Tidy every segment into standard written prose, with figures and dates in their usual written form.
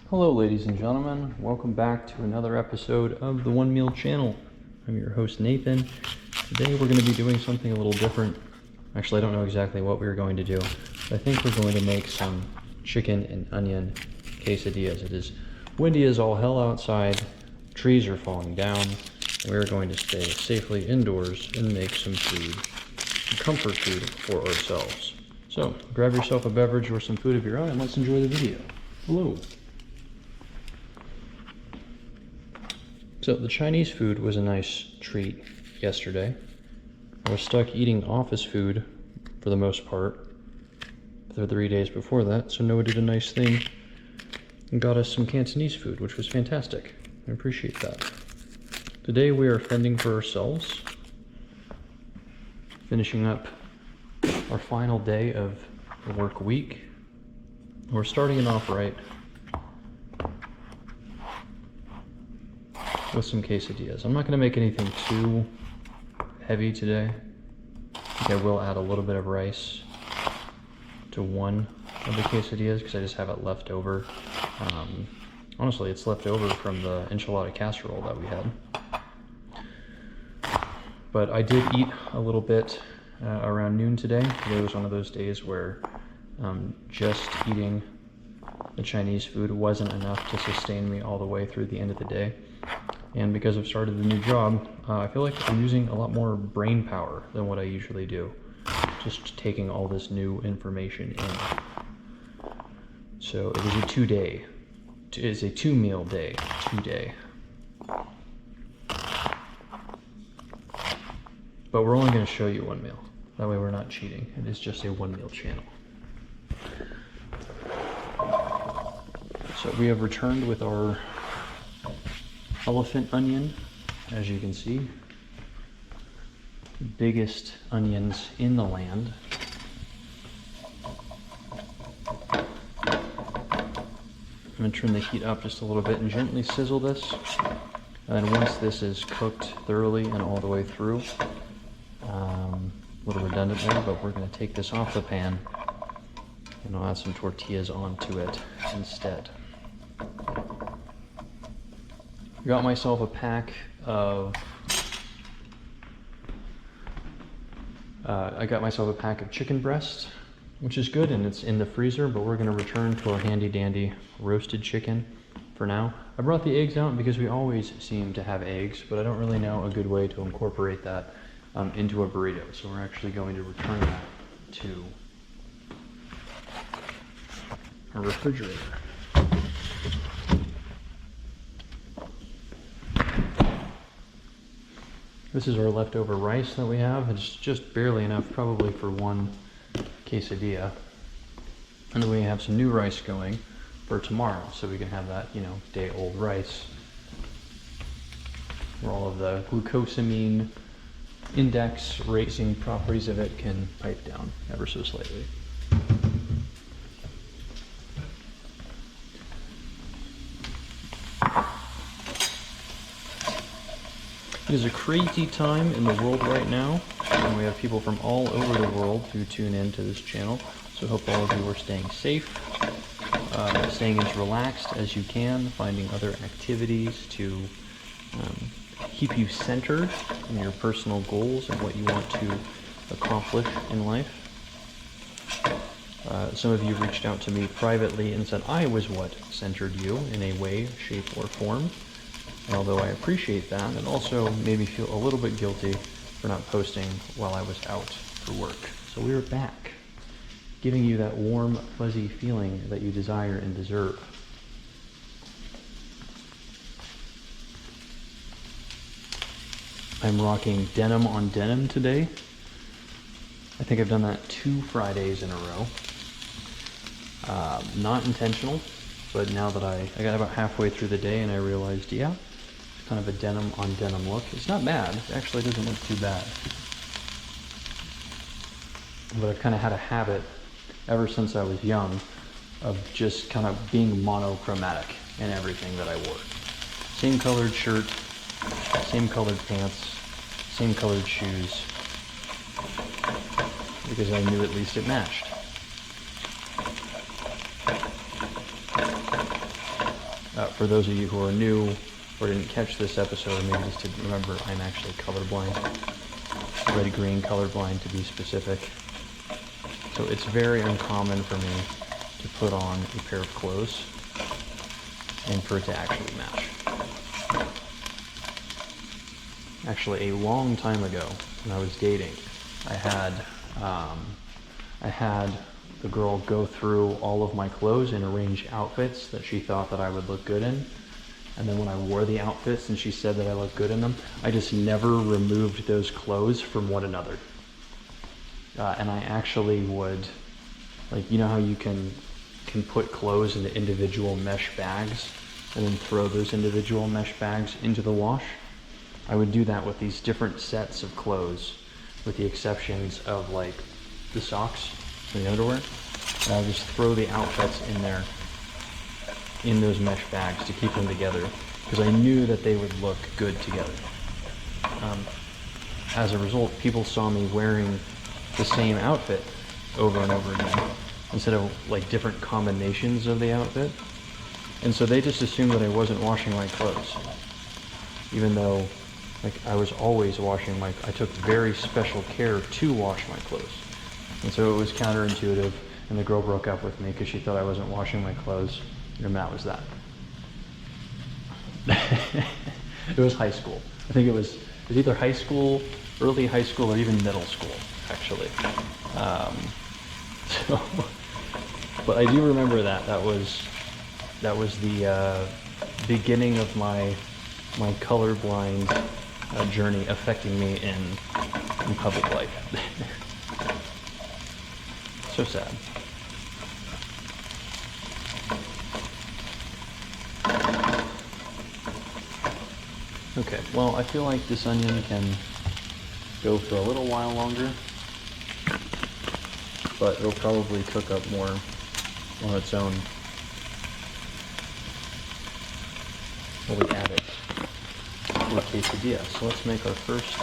Hello ladies and gentlemen, welcome back to another episode of the One Meal Channel. I'm your host Nathan. Today we're going to be doing something a little different. Actually, I don't know exactly what we're going to do, but I think we're going to make some chicken and onion quesadillas. It is windy as all hell outside, trees are falling down, and we're going to stay safely indoors and make some food, some comfort food for ourselves. So grab yourself a beverage or some food of your own and let's enjoy the video. Hello. So the Chinese food was a nice treat yesterday. I was stuck eating office food for the most part for the 3 days before that, so Noah did a nice thing and got us some Cantonese food, which was fantastic. I appreciate that. Today we are fending for ourselves, finishing up our final day of the work week. We're starting it off right with some quesadillas. I'm not going to make anything too heavy today. I think I will add a little bit of rice to one of the quesadillas because I just have it left over. Honestly, it's left over from the enchilada casserole that we had. But I did eat a little bit around noon today. Today was one of those days where just eating the Chinese food wasn't enough to sustain me all the way through the end of the day. And because I've started the new job, I feel like I'm using a lot more brain power than what I usually do, just taking all this new information in. So it is a 2-day, it is a 2-meal day, 2-day. But we're only going to show you one meal. That way we're not cheating. It is just a one-meal channel. So we have returned with our elephant onion, as you can see. Biggest onions in the land. I'm going to turn the heat up just a little bit and gently sizzle this. And then once this is cooked thoroughly and all the way through, a little redundant there, but we're going to take this off the pan and I'll add some tortillas onto it instead. I got myself a pack of chicken breast, which is good and it's in the freezer, but we're going to return to our handy dandy roasted chicken for now. I brought the eggs out because we always seem to have eggs, but I don't really know a good way to incorporate that into a burrito, so we're actually going to return that to our refrigerator. This is our leftover rice that we have. It's just barely enough probably for one quesadilla. And then we have some new rice going for tomorrow, so we can have that, day-old rice where all of the glucosamine index raising properties of it can pipe down ever so slightly. It is a crazy time in the world right now, and we have people from all over the world who tune in to this channel. So I hope all of you are staying safe, staying as relaxed as you can, finding other activities to keep you centered in your personal goals and what you want to accomplish in life. Some of you reached out to me privately and said I was what centered you in a way, shape, or form. And although I appreciate that, it also made me feel a little bit guilty for not posting while I was out for work. So we are back, giving you that warm, fuzzy feeling that you desire and deserve. I'm rocking denim on denim today. I think I've done that 2 Fridays in a row. Not intentional, but now that I got about halfway through the day and I realized, yeah, it's kind of a denim on denim look. It's not bad. It actually doesn't look too bad. But I've kind of had a habit ever since I was young of just kind of being monochromatic in everything that I wore. Same colored shirt, same colored pants, same colored shoes, because I knew at least it matched. For those of you who are new or didn't catch this episode, or maybe just didn't remember, I'm actually colorblind. Red-green colorblind to be specific. So it's very uncommon for me to put on a pair of clothes and for it to actually match. Actually, a long time ago, when I was dating, I had the girl go through all of my clothes and arrange outfits that she thought that I would look good in. And then when I wore the outfits and she said that I looked good in them, I just never removed those clothes from one another. And I actually would, like, you know how you can put clothes into individual mesh bags and then throw those individual mesh bags into the wash? I would do that with these different sets of clothes, with the exceptions of like the socks and the underwear. And I would just throw the outfits in there, in those mesh bags to keep them together, because I knew that they would look good together. As a result, people saw me wearing the same outfit over and over again, instead of like different combinations of the outfit. And so they just assumed that I wasn't washing my clothes, even though like I was always washing I took very special care to wash my clothes. And so it was counterintuitive, and the girl broke up with me because she thought I wasn't washing my clothes, and that was that. It was high school. I think it was either high school, early high school, or even middle school, actually. But I do remember that. That was the beginning of my colorblind journey affecting me in public life. So sad. Okay, well, I feel like this onion can go for a little while longer, but it'll probably cook up more on its own when we add it to a quesadilla. So let's make our first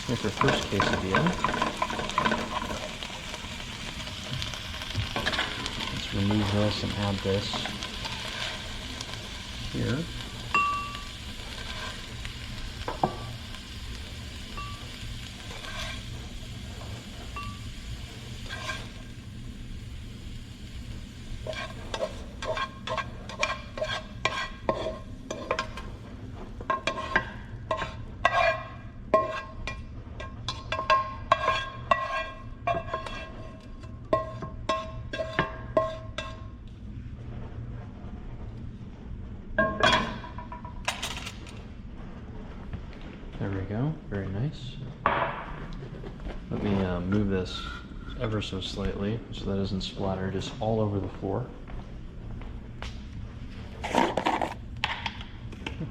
quesadilla. Let's remove this and add this here. There we go, very nice. Let me move this ever so slightly so that it doesn't splatter just all over the floor.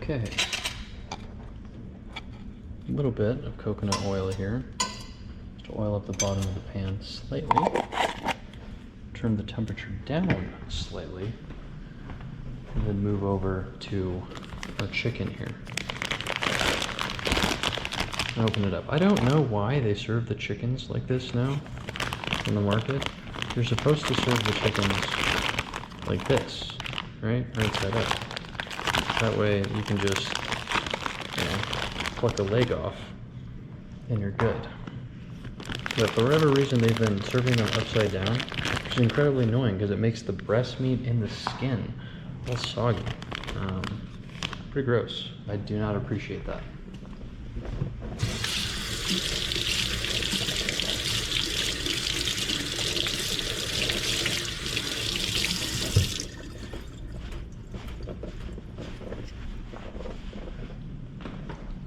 Okay. A little bit of coconut oil here. Just oil up the bottom of the pan slightly. Turn the temperature down slightly. And then move over to our chicken here. Open it up. I don't know why they serve the chickens like this now in the market. You're supposed to serve the chickens like this, right? Right side up. That way you can just, pluck a leg off and you're good. But for whatever reason, they've been serving them upside down, which is incredibly annoying because it makes the breast meat in the skin all soggy. Pretty gross. I do not appreciate that.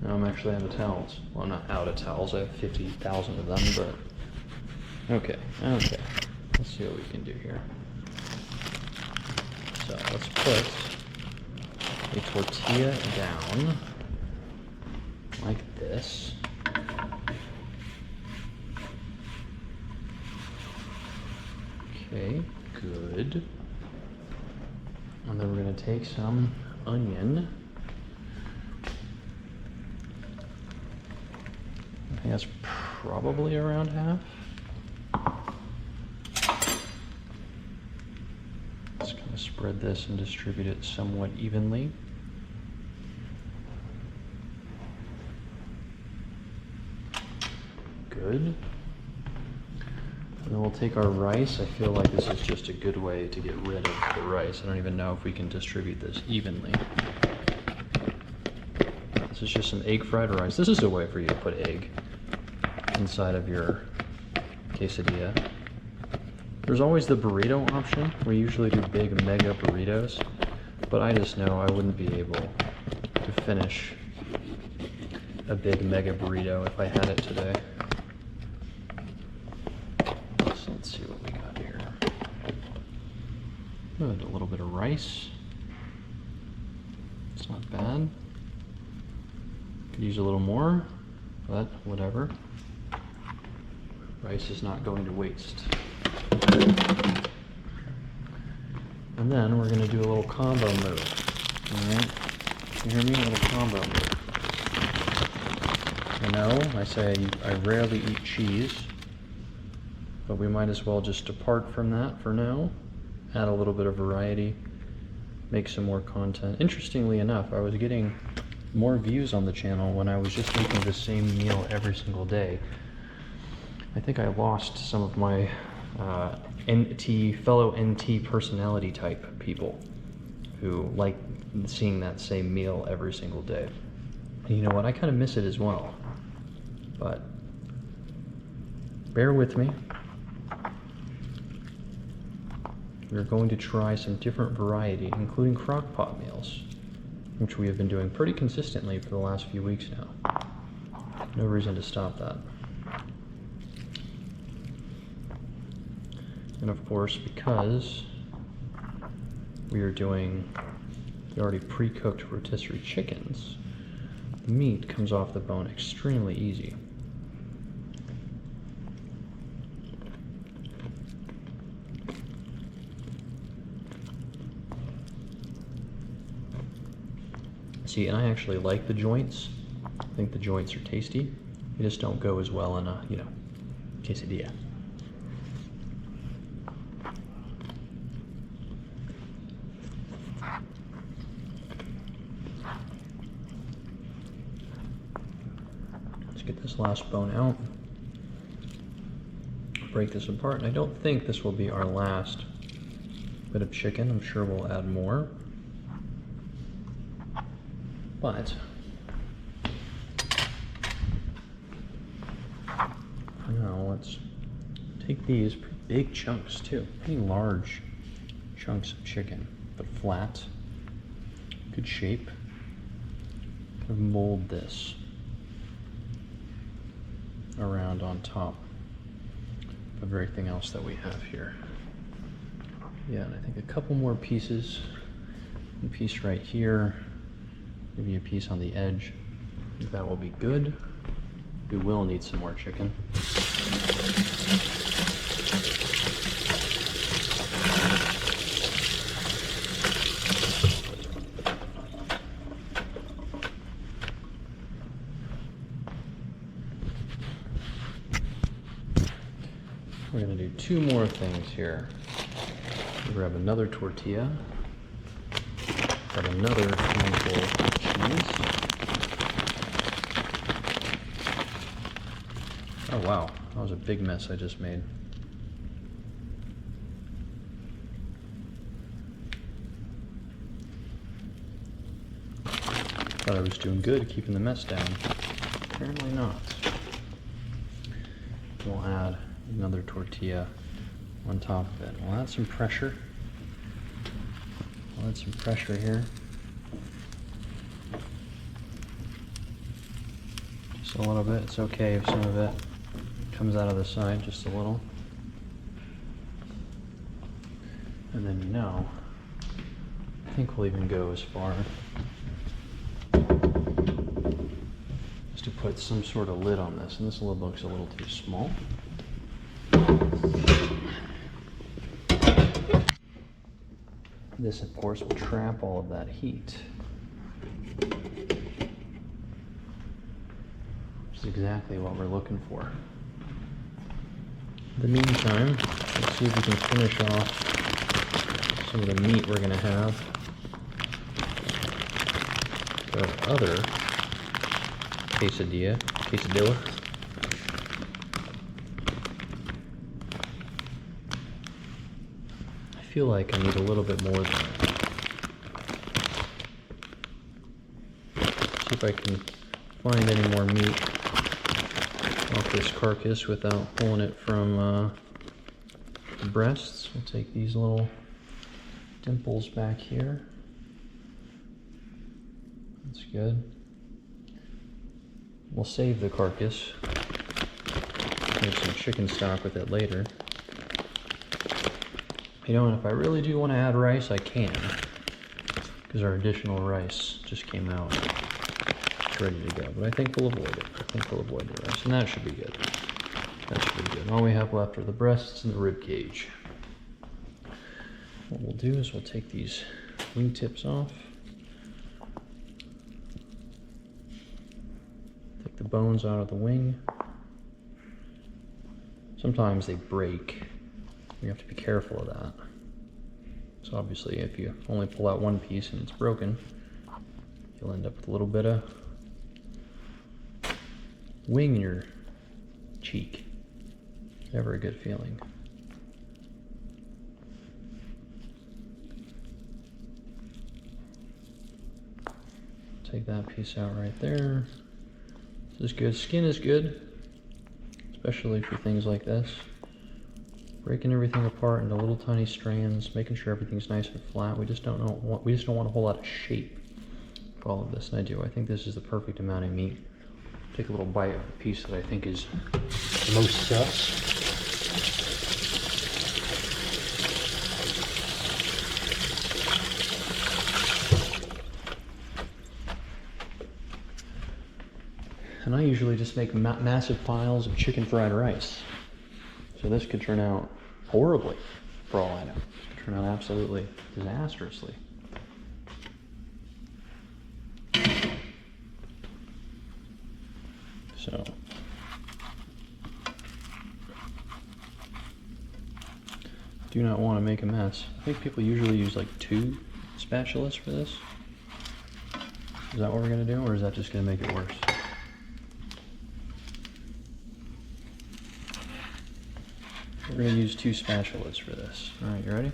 Now I'm actually out of towels. Well, I'm not out of towels. I have 50,000 of them, but okay. Let's see what we can do here. So let's put a tortilla down like this. Okay, good. And then we're going to take some onion. I think that's probably around half. Just kind of spread this and distribute it somewhat evenly. Good. And then we'll take our rice. I feel like this is just a good way to get rid of the rice. I don't even know if we can distribute this evenly. This is just some egg fried rice. This is a way for you to put egg inside of your quesadilla. There's always the burrito option. We usually do big mega burritos, but I just know I wouldn't be able to finish a big mega burrito if I had it today. So let's see what we got here. Good, a little bit of rice. It's not bad. Could use a little more, but whatever. Rice is not going to waste. And then we're going to do a little combo move. Alright? You hear me? A little combo move. I know I say I rarely eat cheese, but we might as well just depart from that for now. Add a little bit of variety. Make some more content. Interestingly enough, I was getting more views on the channel when I was just making the same meal every single day. I think I lost some of my fellow NT personality type people who like seeing that same meal every single day. And you know what? I kind of miss it as well. But bear with me. We're going to try some different variety, including crock pot meals, which we have been doing pretty consistently for the last few weeks now. No reason to stop that. And of course, because we are doing the already pre-cooked rotisserie chickens, the meat comes off the bone extremely easy. See, and I actually like the joints. I think the joints are tasty. They just don't go as well in a, quesadilla. Let's get this last bone out. Break this apart. And I don't think this will be our last bit of chicken. I'm sure we'll add more. But for now, let's take these big chunks too, pretty large chunks of chicken, but flat, good shape. Kind of mold this around on top of everything else that we have here. Yeah, and I think a couple more pieces, a piece right here, maybe a piece on the edge. I think that will be good. We will need some more chicken. We're going to do two more things here. Grab another tortilla. Got another handful of cheese. Oh wow, that was a big mess I just made. Thought I was doing good keeping the mess down. Apparently not. We'll add another tortilla on top of it. We'll add some pressure. We'll add some pressure here. Just a little bit. It's okay if some of it comes out of the side, just a little. And then I think we'll even go as far as to put some sort of lid on this. And this lid looks a little too small. This, of course, will trap all of that heat. Which is exactly what we're looking for. In the meantime, let's see if we can finish off some of the meat we're gonna have for our other quesadilla. I feel like I need a little bit more than that. See if I can find any more meat off this carcass without pulling it from the breasts. We'll take these little dimples back here. That's good. We'll save the carcass. Make some chicken stock with it later. You know, and if I really do want to add rice, I can. Because our additional rice just came out. It's ready to go. But I think we'll avoid it. I think we'll avoid the rice. And that should be good. That should be good. All we have left are the breasts and the rib cage. What we'll do is we'll take these wing tips off. Take the bones out of the wing. Sometimes they break. You have to be careful of that. So obviously if you only pull out one piece and it's broken, you'll end up with a little bit of wing in your cheek. Never a good feeling. Take that piece out right there. This is good. Skin is good, especially for things like this. Breaking everything apart into little tiny strands, making sure everything's nice and flat. We just don't want a whole lot of shape for all of this, and I do. I think this is the perfect amount of meat. Take a little bite of the piece that I think is most sus. And I usually just make massive piles of chicken fried rice. So this could turn out horribly, for all I know. This could turn out absolutely disastrously. So, do not want to make a mess. I think people usually use like 2 spatulas for this. Is that what we're going to do, or is that just going to make it worse? We're going to use 2 spatulas for this. Alright, you ready?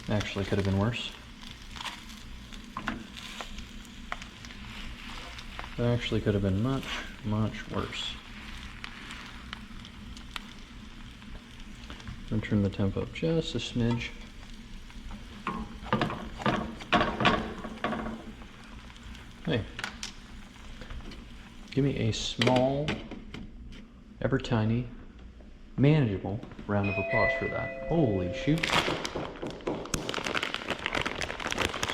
Actually, could have been worse. That actually could have been much, much worse. I'm going to turn the temp up just a smidge. Hey, give me a small, ever tiny, manageable round of applause for that. Holy shoot.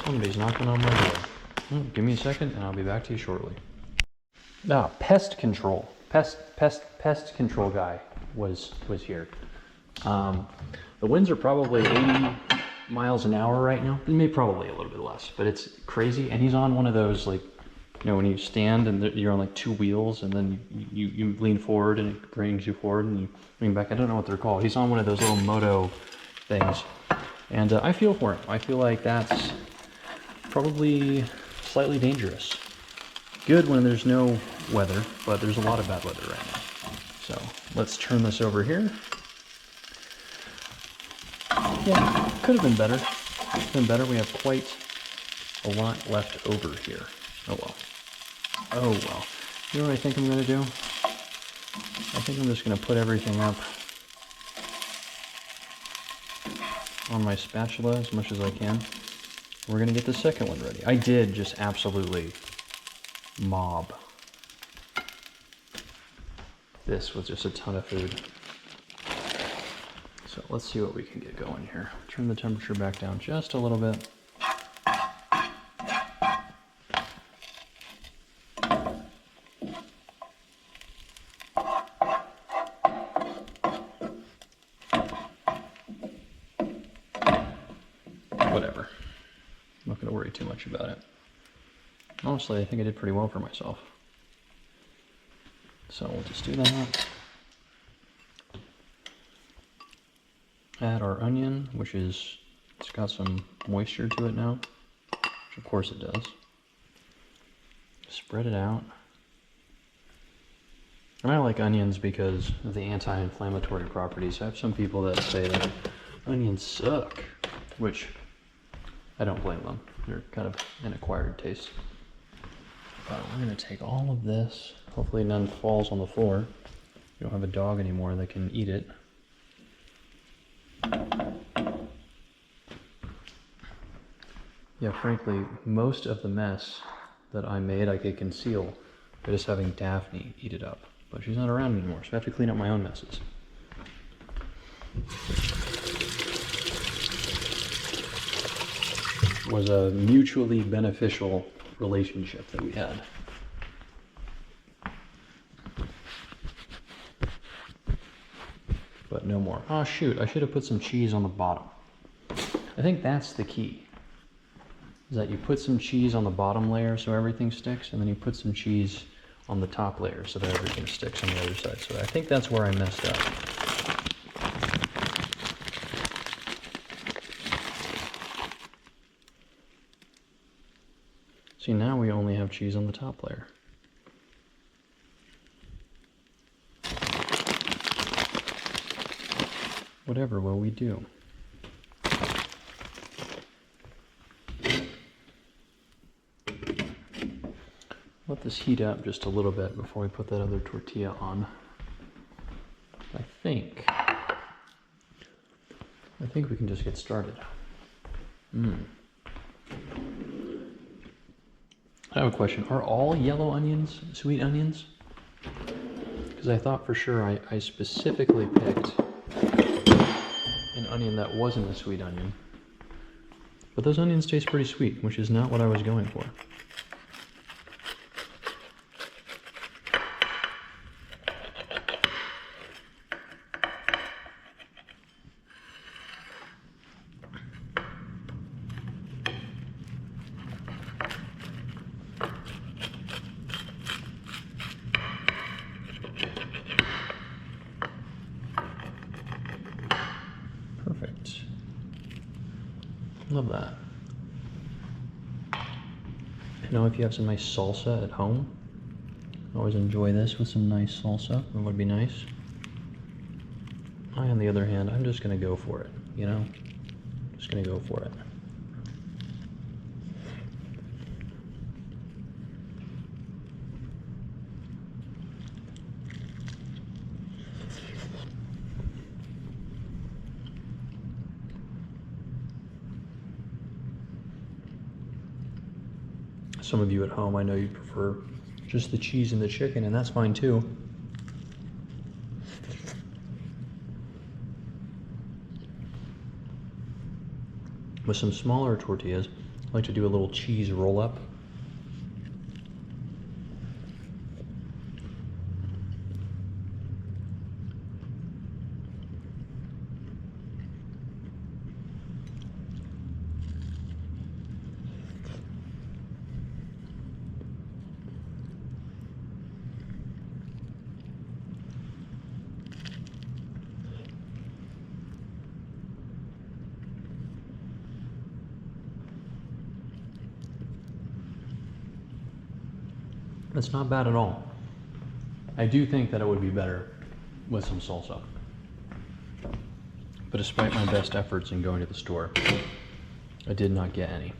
Somebody's knocking on my door. Give me a second and I'll be back to you shortly. Pest control. Pest control guy was here. The winds are probably 80 miles an hour right now. Maybe probably a little bit less, but it's crazy. And he's on one of those, like, you know, when you stand and you're on like 2 wheels and then you lean forward and it brings you forward and you lean back. I don't know what they're called. He's on one of those little moto things. And I feel for him. I feel like that's probably slightly dangerous. Good when there's no weather, but there's a lot of bad weather right now. So let's turn this over here. Yeah, could have been better. Could have been better. We have quite a lot left over here. Oh well. Oh well. You know what I think I'm going to do? I think I'm just going to put everything up on my spatula as much as I can. We're going to get the second one ready. I did just absolutely mob this with just a ton of food. So let's see what we can get going here. Turn the temperature back down just a little bit. Whatever. I'm not going to worry too much about it. Honestly, I think I did pretty well for myself. So we'll just do that. add our onion, it's got some moisture to it now, which of course it does. Spread it out. And I like onions because of the anti-inflammatory properties. I have some people that say that onions suck, which I don't blame them. They're kind of an acquired taste. But we're going to take all of this. Hopefully none falls on the floor. We don't have a dog anymore that can eat it. Yeah, frankly, most of the mess that I made I could conceal by just having Daphne eat it up. But she's not around anymore, so I have to clean up my own messes. It was a mutually beneficial relationship that we had. But no more. Oh shoot, I should have put some cheese on the bottom. I think that's the key. Is that you put some cheese on the bottom layer so everything sticks, and then you put some cheese on the top layer so that everything sticks on the other side. So I think that's where I messed up. See, now we only have cheese on the top layer. Whatever will we do? Let this heat up just a little bit before we put that other tortilla on. I think we can just get started. I have a question. Are all yellow onions sweet onions? Because I thought for sure I specifically picked an onion that wasn't a sweet onion. But those onions taste pretty sweet, which is not what I was going for. Perfect. Love that. You know, if you have some nice salsa at home, I always enjoy this with some nice salsa. That would be nice. I, on the other hand, I'm just gonna go for it, you know? Just gonna go for it. Some of you at home, I know you prefer just the cheese and the chicken, and that's fine too. With some smaller tortillas, I like to do a little cheese roll-up. It's not bad at all. I do think that it would be better with some salsa. But despite my best efforts in going to the store, I did not get any.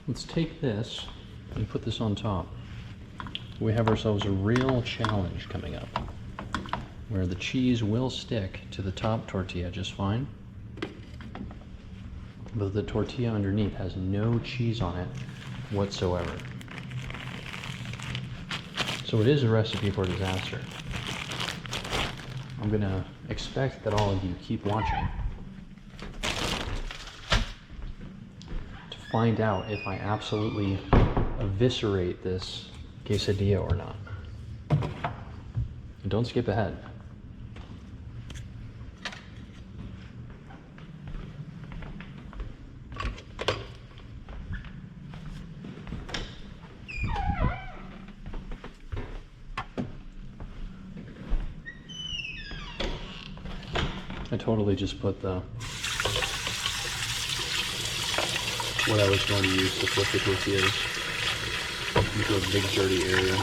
Let's take this and put this on top. We have ourselves a real challenge coming up, where the cheese will stick to the top tortilla just fine, but the tortilla underneath has no cheese on it whatsoever. So it is a recipe for disaster. I'm gonna expect that all of you keep watching to find out if I absolutely eviscerate this quesadilla or not. And don't skip ahead. I totally just put the what I was going to use to flip the tortillas into a big dirty area.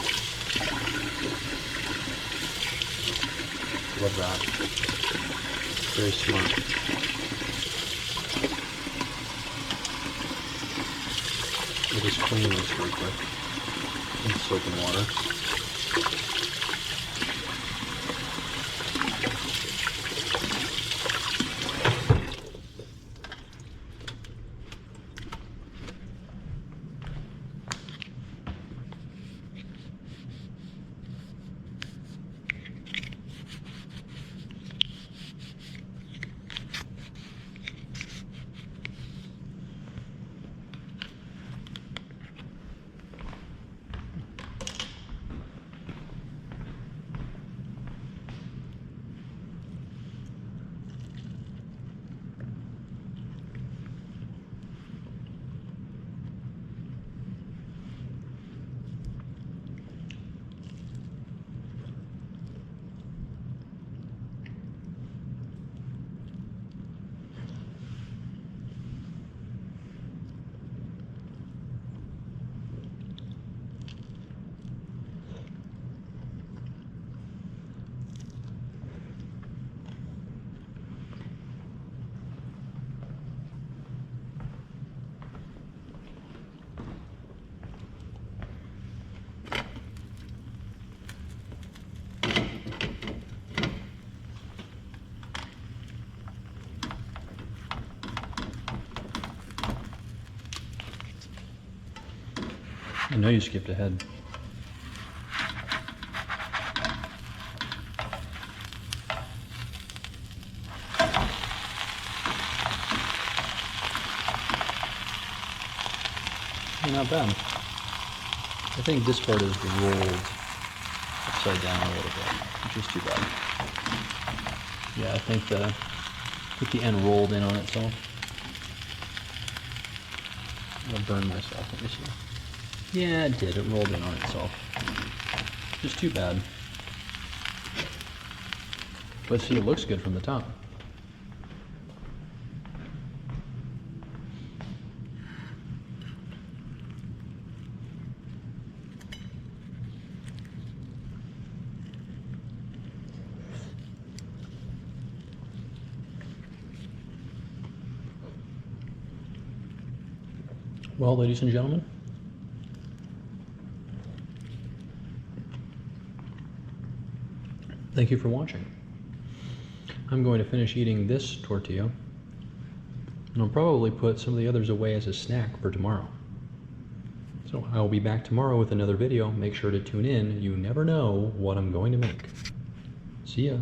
Love that. Very smart. We'll just clean this real quick with soap and water. I know you skipped ahead. Not bad. I think this part is rolled upside down a little bit, which is too bad. Yeah, I think the end rolled in on itself. I'll burn myself. Let me see. Yeah, it did. It rolled in on itself. Just too bad. But see, it looks good from the top. Well, ladies and gentlemen, thank you for watching. I'm going to finish eating this tortilla, and I'll probably put some of the others away as a snack for tomorrow. So I'll be back tomorrow with another video. Make sure to tune in. You never know what I'm going to make. See ya.